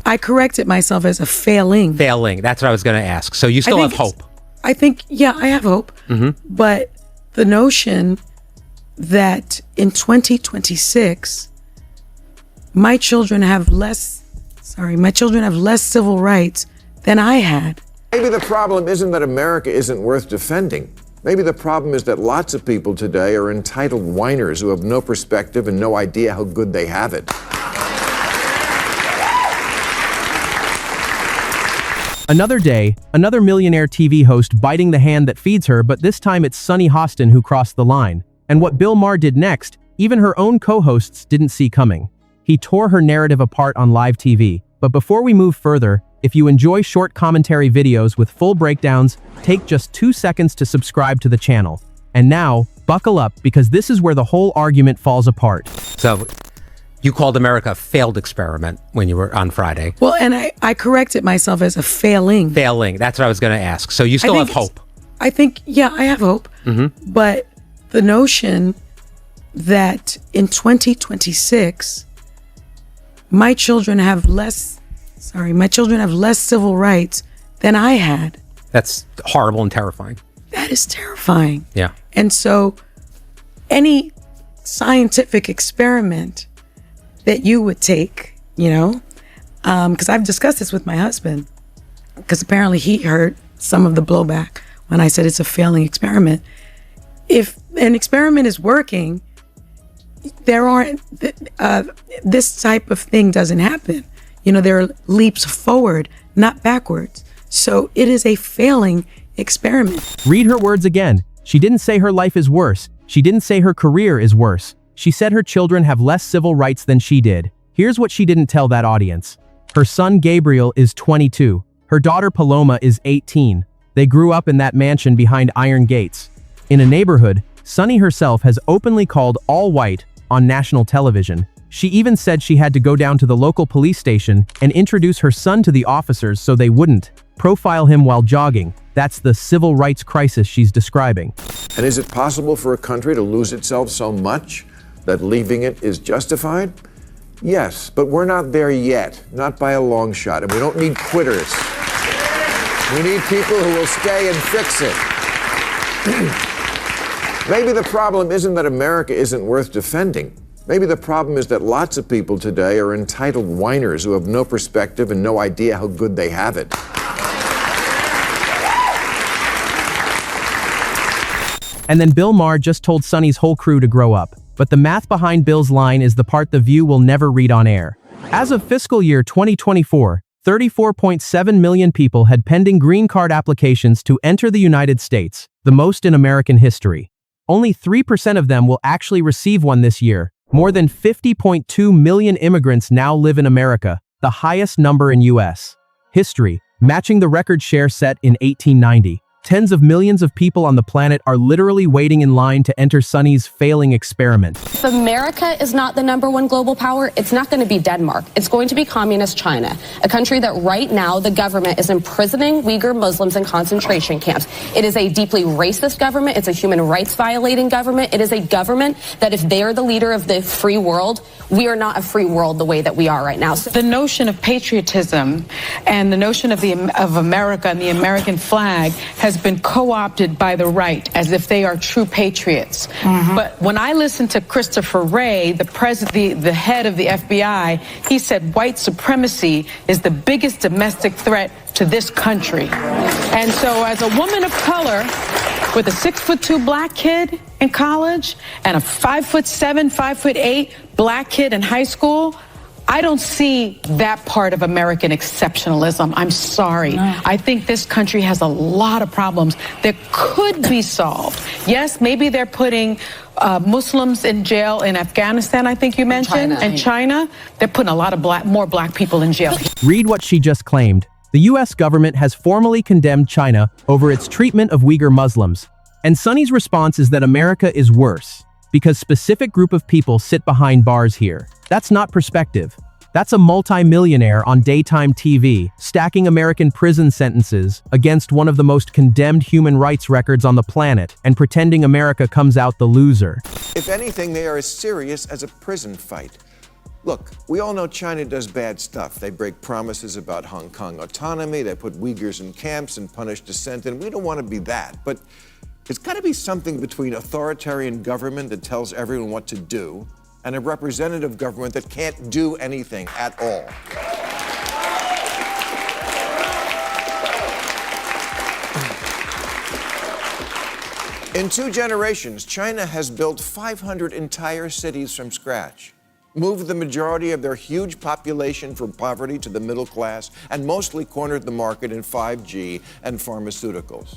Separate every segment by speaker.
Speaker 1: I corrected myself as a failing.
Speaker 2: Failing. That's what I was going to ask. So you still have hope.
Speaker 1: I think, yeah, I have hope. But the notion that in 2026, my children have less civil rights than I had.
Speaker 3: Maybe the problem isn't that America isn't worth defending. Maybe the problem is that lots of people today are entitled whiners who have no perspective and no idea how good they have it.
Speaker 4: Another day, another millionaire TV host biting the hand that feeds her, but this time it's Sunny Hostin who crossed the line. And what Bill Maher did next, even her own co-hosts didn't see coming. He tore her narrative apart on live TV. But before we move further, if you enjoy short commentary videos with full breakdowns, take just 2 seconds to subscribe to the channel. And now, buckle up, because this is where the whole argument falls apart.
Speaker 2: So you called America a failed experiment when you were on Friday.
Speaker 1: Well, and I corrected myself as a failing.
Speaker 2: Failing. That's what I was going to ask. So you still have hope.
Speaker 1: I think, yeah, I have hope. But the notion that in 2026, my children have less civil rights than I had.
Speaker 2: That's horrible and terrifying.
Speaker 1: That is terrifying.
Speaker 2: Yeah.
Speaker 1: And so any scientific experiment that you would take, because I've discussed this with my husband, because apparently he heard some of the blowback when I said it's a failing experiment. If an experiment is working, this type of thing doesn't happen. There are leaps forward, not backwards. So it is a failing experiment.
Speaker 4: Read her words again. She didn't say her life is worse. She didn't say her career is worse. She said her children have less civil rights than she did. Here's what she didn't tell that audience. Her son Gabriel is 22. Her daughter Paloma is 18. They grew up in that mansion behind iron gates. In a neighborhood, Sunny herself has openly called all white on national television. She even said she had to go down to the local police station and introduce her son to the officers so they wouldn't profile him while jogging. That's the civil rights crisis she's describing.
Speaker 3: And is it possible for a country to lose itself so much that leaving it is justified? Yes, but we're not there yet, not by a long shot, and we don't need quitters. We need people who will stay and fix it. Maybe the problem isn't that America isn't worth defending. Maybe the problem is that lots of people today are entitled whiners who have no perspective and no idea how good they have it.
Speaker 4: And then Bill Maher just told Sunny's whole crew to grow up. But the math behind Bill's line is the part The View will never read on air. As of fiscal year 2024, 34.7 million people had pending green card applications to enter the United States, the most in American history. Only 3% of them will actually receive one this year. More than 50.2 million immigrants now live in America, the highest number in U.S. history, matching the record share set in 1890. Tens of millions of people on the planet are literally waiting in line to enter Sunny's failing experiment.
Speaker 5: If America is not the #1 global power, it's not going to be Denmark. It's going to be communist China, a country that right now the government is imprisoning Uyghur Muslims in concentration camps. It is a deeply racist government. It's a human rights violating government. It is a government that if they are the leader of the free world, we are not a free world the way that we are right now.
Speaker 6: The notion of patriotism and the notion of America and the American flag has been co-opted by the right as if they are true patriots. But when I listened to Christopher Wray, the head of the FBI, he said white supremacy is the biggest domestic threat to this country. And so as a woman of color with a 6'2" black kid in college and a 5'7", 5'8" black kid in high school, I don't see that part of American exceptionalism. I'm sorry. No. I think this country has a lot of problems that could be solved. Yes, maybe they're putting Muslims in jail in Afghanistan, I think you mentioned, and China. They're putting a lot of more black people in jail.
Speaker 4: Read what she just claimed. The U.S. government has formally condemned China over its treatment of Uyghur Muslims. And Sunny's response is that America is worse, because specific group of people sit behind bars here. That's not perspective. That's a multi-millionaire on daytime TV, stacking American prison sentences against one of the most condemned human rights records on the planet and pretending America comes out the loser.
Speaker 3: If anything, they are as serious as a prison fight. Look, we all know China does bad stuff. They break promises about Hong Kong autonomy, they put Uyghurs in camps and punish dissent, and we don't want to be that. But it's got to be something between authoritarian government that tells everyone what to do and a representative government that can't do anything at all. In 2 generations, China has built 500 entire cities from scratch, moved the majority of their huge population from poverty to the middle class, and mostly cornered the market in 5G and pharmaceuticals.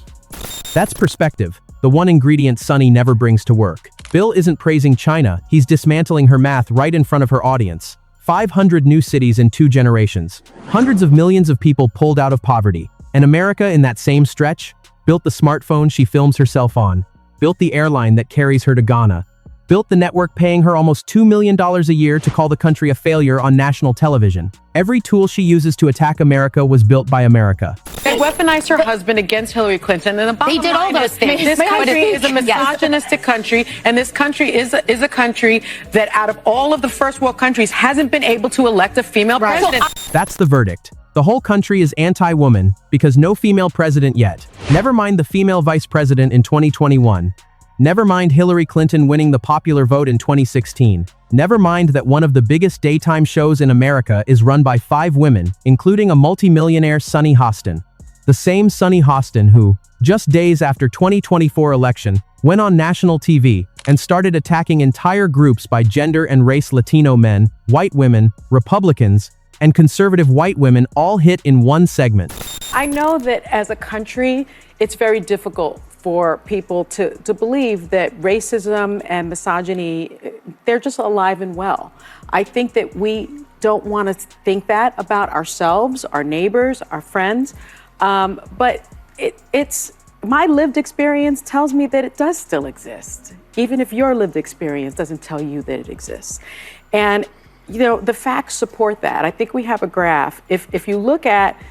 Speaker 4: That's perspective, the one ingredient Sunny never brings to work. Bill isn't praising China, he's dismantling her math right in front of her audience. 500 new cities in 2 generations. Hundreds of millions of people pulled out of poverty. And America, in that same stretch, built the smartphone she films herself on, built the airline that carries her to Ghana, built the network paying her almost $2 million a year to call the country a failure on national television. Every tool she uses to attack America was built by America.
Speaker 6: They weaponized her husband against Hillary Clinton, and the bottom
Speaker 7: They did all
Speaker 6: line
Speaker 7: those
Speaker 6: is,
Speaker 7: things.
Speaker 6: This country is a misogynistic country, and this country is a country that, out of all of the first world countries, hasn't been able to elect a female president.
Speaker 4: That's the verdict. The whole country is anti-woman because no female president yet. Never mind the female vice president in 2021. Never mind Hillary Clinton winning the popular vote in 2016. Never mind that one of the biggest daytime shows in America is run by 5 women, including a multi-millionaire Sunny Hostin. The same Sunny Hostin who, just days after 2024 election, went on national TV and started attacking entire groups by gender and race: Latino men, white women, Republicans, and conservative white women, all hit in one segment.
Speaker 6: I know that as a country, it's very difficult for people to believe that racism and misogyny, they're just alive and well. I think that we don't want to think that about ourselves, our neighbors, our friends, but it's my lived experience tells me that it does still exist, even if your lived experience doesn't tell you that it exists. And you know, the facts support that. I think we have a graph. If you look at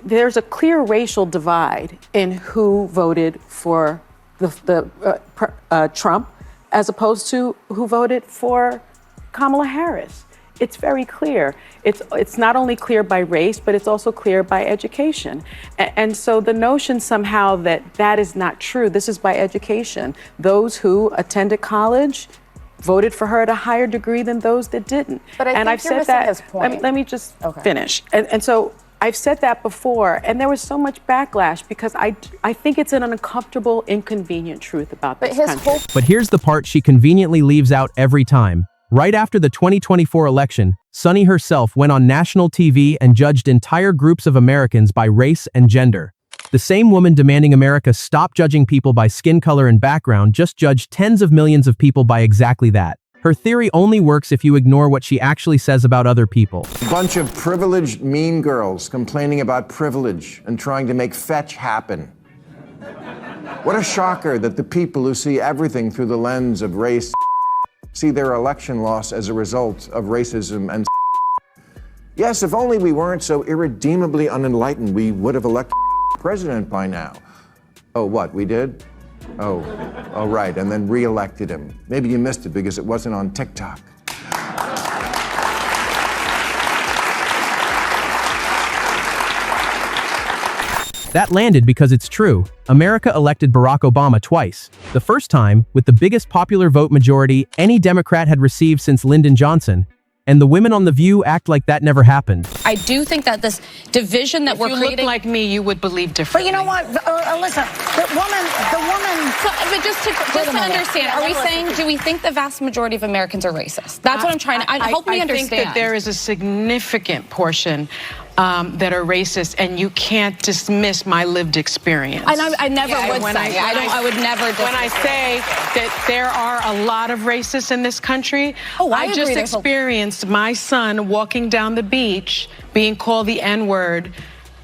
Speaker 6: there's a clear racial divide in who voted for Trump as opposed to who voted for Kamala Harris. It's very clear. It's not only clear by race, but it's also clear by education. And so the notion somehow that is not true. This is by education. Those who attended college voted for her at a higher degree than those that didn't.
Speaker 7: But I think
Speaker 6: I've
Speaker 7: you're
Speaker 6: said
Speaker 7: missing
Speaker 6: that.
Speaker 7: his point.
Speaker 6: Let me just finish. And so I've said that before, and there was so much backlash because I think it's an uncomfortable, inconvenient truth about this country.
Speaker 4: But here's the part she conveniently leaves out every time. Right after the 2024 election, Sunny herself went on national TV and judged entire groups of Americans by race and gender. The same woman demanding America stop judging people by skin color and background just judged tens of millions of people by exactly that. Her theory only works if you ignore what she actually says about other people.
Speaker 3: A bunch of privileged mean girls complaining about privilege and trying to make fetch happen. What a shocker that the people who see everything through the lens of race see their election loss as a result of racism and yes, if only we weren't so irredeemably unenlightened, we would have elected president by now. Oh, what, we did? Oh, right, and then re-elected him. Maybe you missed it because it wasn't on TikTok.
Speaker 4: That landed because it's true. America elected Barack Obama twice. The first time, with the biggest popular vote majority any Democrat had received since Lyndon Johnson. And the women on The View act like that never happened.
Speaker 5: I do think that this division that we're
Speaker 6: If you
Speaker 5: creating.
Speaker 6: look like me, you would believe
Speaker 7: But
Speaker 6: differently.
Speaker 7: you know what, Alyssa, the woman.
Speaker 5: So, but just to understand, are we saying, do we think the vast majority of Americans are racist? That's what I'm trying to, help me understand.
Speaker 6: I think that there is a significant portion that are racist, and you can't dismiss my lived experience.
Speaker 5: And I never would
Speaker 6: when
Speaker 5: say. I would never.
Speaker 6: When I say that there are a lot of racists in this country,
Speaker 5: I
Speaker 6: I just
Speaker 5: agree.
Speaker 6: experienced my son walking down the beach being called the N-word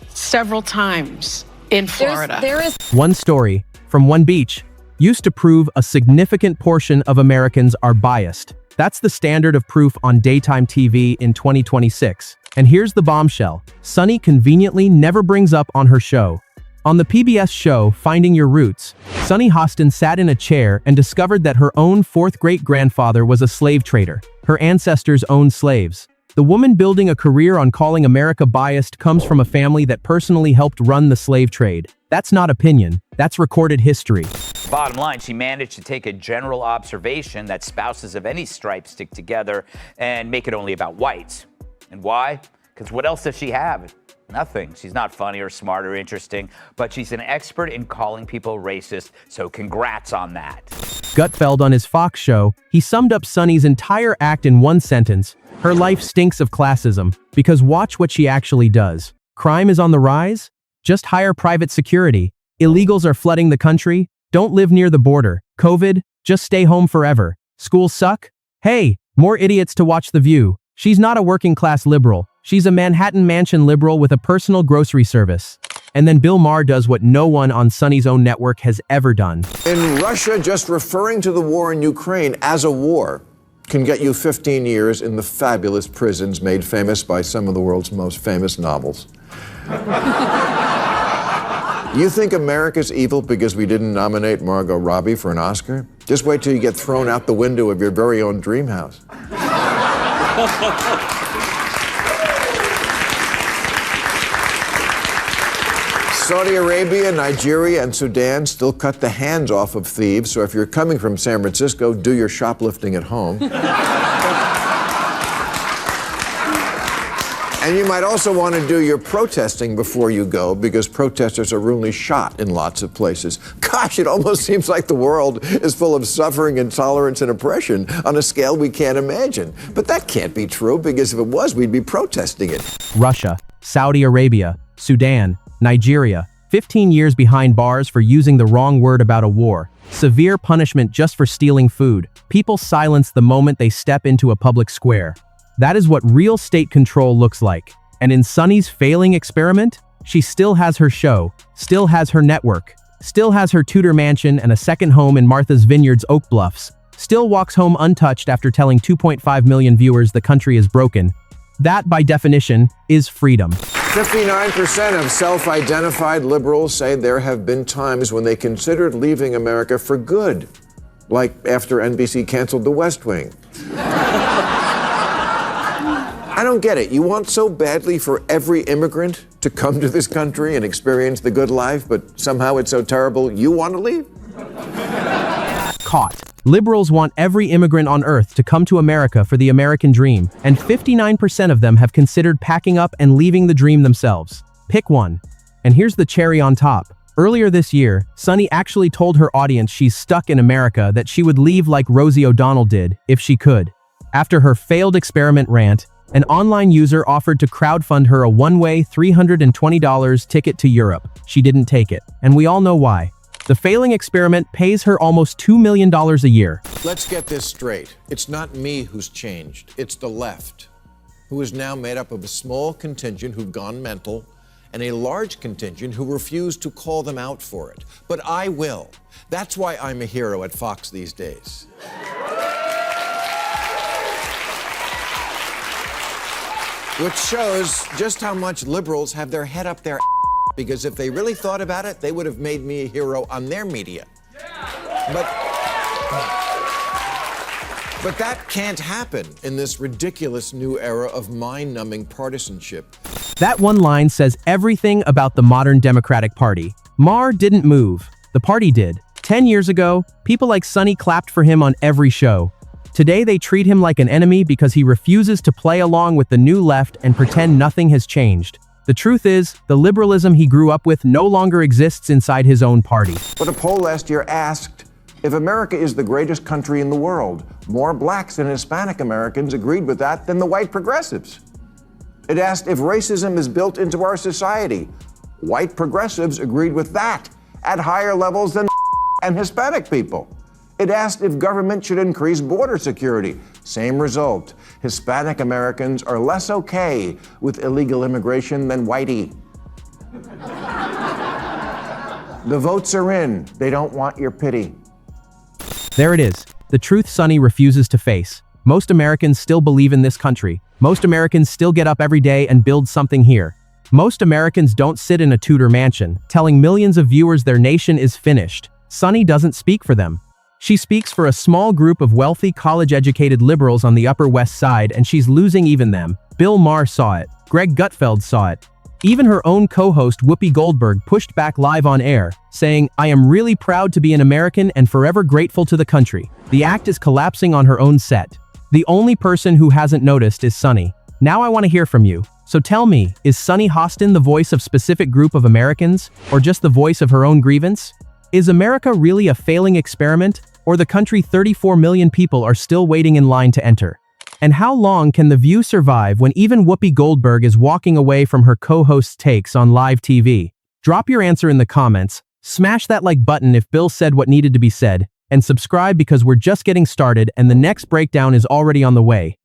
Speaker 6: several times in Florida.
Speaker 5: There is.
Speaker 4: One story, from one beach, used to prove a significant portion of Americans are biased. That's the standard of proof on daytime TV in 2026. And here's the bombshell Sunny conveniently never brings up on her show. On the PBS show Finding Your Roots, Sunny Hostin sat in a chair and discovered that her own fourth great-grandfather was a slave trader. Her ancestors owned slaves. The woman building a career on calling America biased comes from a family that personally helped run the slave trade. That's not opinion, that's recorded history.
Speaker 8: Bottom line, she managed to take a general observation that spouses of any stripe stick together and make it only about whites. And why? Because what else does she have? Nothing. She's not funny or smart or interesting, but she's an expert in calling people racist, so congrats on that.
Speaker 4: Gutfeld on his Fox show, he summed up Sunny's entire act in one sentence: her life stinks of classism, because watch what she actually does. Crime is on the rise? Just hire private security. Illegals are flooding the country? Don't live near the border. COVID? Just stay home forever. Schools suck? Hey, more idiots to watch The View. She's not a working-class liberal. She's a Manhattan Mansion liberal with a personal grocery service. And then Bill Maher does what no one on Sunny's own network has ever done.
Speaker 3: In Russia, just referring to the war in Ukraine as a war can get you 15 years in the fabulous prisons made famous by some of the world's most famous novels. You think America's evil because we didn't nominate Margot Robbie for an Oscar? Just wait till you get thrown out the window of your very own dream house. Saudi Arabia, Nigeria, and Sudan still cut the hands off of thieves, so if you're coming from San Francisco, do your shoplifting at home. And you might also want to do your protesting before you go, because protesters are routinely shot in lots of places. Gosh, it almost seems like the world is full of suffering, intolerance, and oppression on a scale we can't imagine. But that can't be true, because if it was, we'd be protesting it.
Speaker 4: Russia, Saudi Arabia, Sudan, Nigeria, 15 years behind bars for using the wrong word about a war. Severe punishment just for stealing food. People silence the moment they step into a public square. That is what real state control looks like. And in Sunny's failing experiment, she still has her show, still has her network, still has her Tudor mansion and a second home in Martha's Vineyard's Oak Bluffs, still walks home untouched after telling 2.5 million viewers the country is broken. That, by definition, is freedom.
Speaker 3: 59% of self-identified liberals say there have been times when they considered leaving America for good, like after NBC canceled The West Wing. I don't get it. You want so badly for every immigrant to come to this country and experience the good life, but somehow it's so terrible you want to leave?
Speaker 4: Caught. Liberals want every immigrant on Earth to come to America for the American dream, and 59% of them have considered packing up and leaving the dream themselves. Pick one. And here's the cherry on top. Earlier this year, Sunny actually told her audience she's stuck in America, that she would leave like Rosie O'Donnell did, if she could. After her failed experiment rant, an online user offered to crowdfund her a one-way $320 ticket to Europe. She didn't take it, and we all know why. The failing experiment pays her almost $2 million a year.
Speaker 3: Let's get this straight. It's not me who's changed. It's the left, who is now made up of a small contingent who've gone mental and a large contingent who refuse to call them out for it. But I will. That's why I'm a hero at Fox these days. Which shows just how much liberals have their head up their because if they really thought about it, they would have made me a hero on their media. But that can't happen in this ridiculous new era of mind-numbing partisanship.
Speaker 4: That one line says everything about the modern Democratic Party. Maher didn't move. The party did. 10 years ago, people like Sunny clapped for him on every show. Today they treat him like an enemy because he refuses to play along with the new left and pretend nothing has changed. The truth is, the liberalism he grew up with no longer exists inside his own party.
Speaker 3: But a poll last year asked, if America is the greatest country in the world, more blacks and Hispanic Americans agreed with that than the white progressives. It asked if racism is built into our society. White progressives agreed with that at higher levels than and Hispanic people. It asked if government should increase border security. Same result. Hispanic Americans are less okay with illegal immigration than whitey. The votes are in. They don't want your pity.
Speaker 4: There it is. The truth Sunny refuses to face. Most Americans still believe in this country. Most Americans still get up every day and build something here. Most Americans don't sit in a Tudor mansion, telling millions of viewers their nation is finished. Sunny doesn't speak for them. She speaks for a small group of wealthy, college-educated liberals on the Upper West Side, and she's losing even them. Bill Maher saw it. Greg Gutfeld saw it. Even her own co-host Whoopi Goldberg pushed back live on air, saying, "I am really proud to be an American and forever grateful to the country." The act is collapsing on her own set. The only person who hasn't noticed is Sunny. Now I want to hear from you. So tell me, is Sunny Hostin the voice of a specific group of Americans, or just the voice of her own grievance? Is America really a failing experiment, or the country 34 million people are still waiting in line to enter? And how long can The View survive when even Whoopi Goldberg is walking away from her co-host's takes on live TV? Drop your answer in the comments, smash that like button if Bill said what needed to be said, and subscribe because we're just getting started and the next breakdown is already on the way.